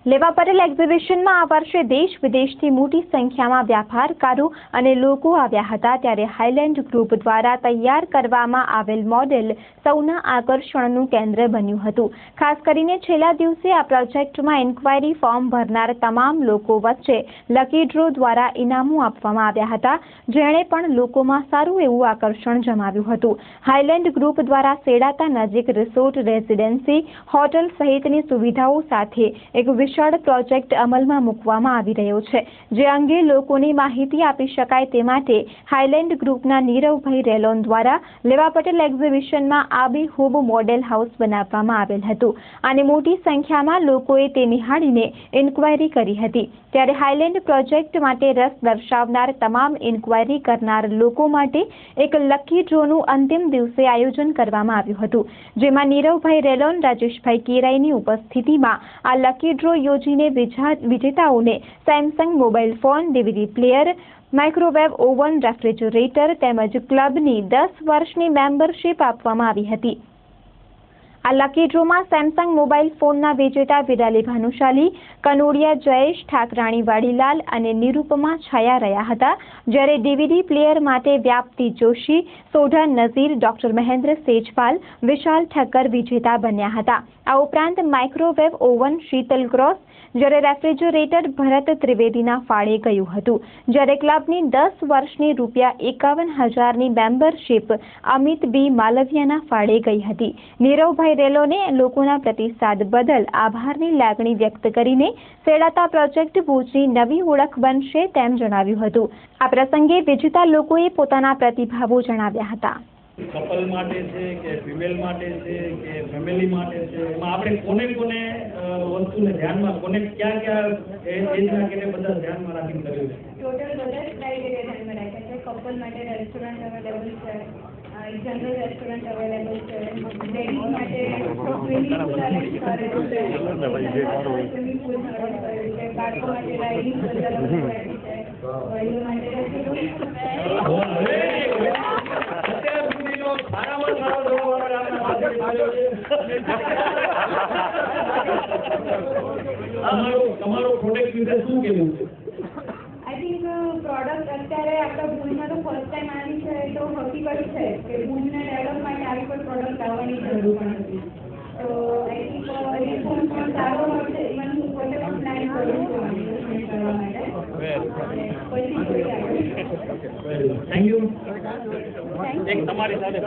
લેવા પટેલ એક્ઝિબિશનમાં આ વર્ષે દેશ વિદેશથી મોટી સંખ્યામાં વ્યાપારકારો અને લોકો આવ્યા હતા, ત્યારે હાઇલેન્ડ ગ્રુપ દ્વારા તૈયાર કરવામાં આવેલ મોડેલ સૌના આકર્ષણનું કેન્દ્ર બન્યું હતું. ખાસ કરીને છેલ્લા દિવસે આ પ્રોજેક્ટમાં ઇન્ક્વાયરી ફોર્મ ભરનાર તમામ લોકો વચ્ચે લકી ડ્રો દ્વારા ઇનામો આપવામાં આવ્યા હતા, જેણે પણ લોકોમાં સારું એવું આકર્ષણ જમાવ્યું હતું. હાઇલેન્ડ ગ્રુપ દ્વારા સેડાતા નજીક રિસોર્ટ, રેસિડેન્સી, હોટલ સહિતની સુવિધાઓ સાથે એક વિશાળ પ્રોજેક્ટ અમલમાં મૂકવામાં આવી રહ્યો છે, જે અંગે લોકોને માહિતી આપી શકાય તે માટે હાઇલેન્ડ ગ્રુપના નીરવભાઈ રેલોન દ્વારા લેવા પટેલ એક્ઝિબિશનમાં આબેહૂબ મોડેલ હાઉસ બનાવવામાં આવેલ હતું અને મોટી સંખ્યામાં લોકોએ તે નિહાળીને ઇન્ક્વાયરી કરી હતી. ત્યારે હાઇલેન્ડ પ્રોજેક્ટ માટે રસ દર્શાવનાર તમામ ઇન્ક્વાયરી કરનાર લોકો માટે એક લકી ડ્રોનું અંતિમ દિવસે આયોજન કરવામાં આવ્યું હતું, જેમાં નીરવભાઈ રેલોન, રાજેશભાઈ કેરાઈની ઉપસ્થિતિમાં આ લકી ડ્રો યોજીને વિજેતાઓને Samsung mobile phone, DVD player, microwave oven, refrigerator તેમજ ક્લબની 10 વર્ષની મેમ્બરશીપ આપવામાં આવી હતી. આ લકી ડ્રોમાં સેમસંગ મોબાઈલ ફોનના વિજેતા વિરાલી ભાનુશાલી, કનોડિયા જયેશ, ઠાકરાણી વાડીલાલ અને નિરૂપમા છાયા રહ્યા હતા, જ્યારે ડીવીડી પ્લેયર માટે વ્યાપ્તિ જોશી, સોઢા નઝીર, ડોક્ટર મહેન્દ્ર સેજપાલ, વિશાલ ઠક્કર વિજેતા બન્યા હતા. આ ઉપરાંત માઇક્રોવેવ ઓવન શીતલ ક્રોસ, જ્યારે રેફ્રિજરેટર ભરત ત્રિવેદીના ફાળે ગયું હતું, જ્યારે ક્લબની 10 વર્ષની ₹51,000ની મેમ્બરશીપ અમિત બી માલવિયાના ફાળે ગઈ હતી. નીરવભાઈ રેલોને લોકોના પ્રતિસાદ બદલ આભારની લાગણી વ્યક્ત કરીને સેડાતા પ્રોજેક્ટ ભુજની નવી ઓળખ બનશે તેમ જણાવ્યું હતું. આ પ્રસંગે વિજેતા લોકોએ પોતાના પ્રતિભાવો જણાવ્યા હતા. કપલ માટે છે કે ફિમેલ માટે છે કે ફેમિલી માટે છે, એમાં આપણે કોને વસ્તુને ધ્યાનમાં, કોને ક્યાં એજના કેને બધા ધ્યાનમાં રાખીને કર્યું છે? ટોટલ બધા ક્રાઇટેરિયા ધ્યાનમાં રાખ્યા છે. કપલ માટે રેસ્ટોરન્ટ અવેલેબલ છે, જનરલ રેસ્ટોરન્ટ અવેલેબલ છે, લેડીઝ માટે સ્વિમિંગ પુલ અરેન્જ કરેલું છે, સ્વિમિંગ પુલ અરેન્જ કરેલું છે, બાળકો માટે રાઇડિંગ અવેલેબલ છે, વડીલો માટે તમારો પ્રોડક્ટ વિશે શું કહેવું છે? આઈ થિંક પ્રોડક્ટ અત્યારે આપણા ભુજમાં તો ફર્સ્ટ ટાઈમ આવી છે, તો હકીકત છે કે ભુજના ડેવલપ માટે આવી કોઈ પ્રોડક્ટ આવવાની જરૂર પણ નથી. તો આઈ થિંક રિસ્પોન્સ પણ સારો મળશે. ઇવન હું પોતે પણ પ્લાન કરું છું કરવા માટે. Thank you. એક તમારી સાથે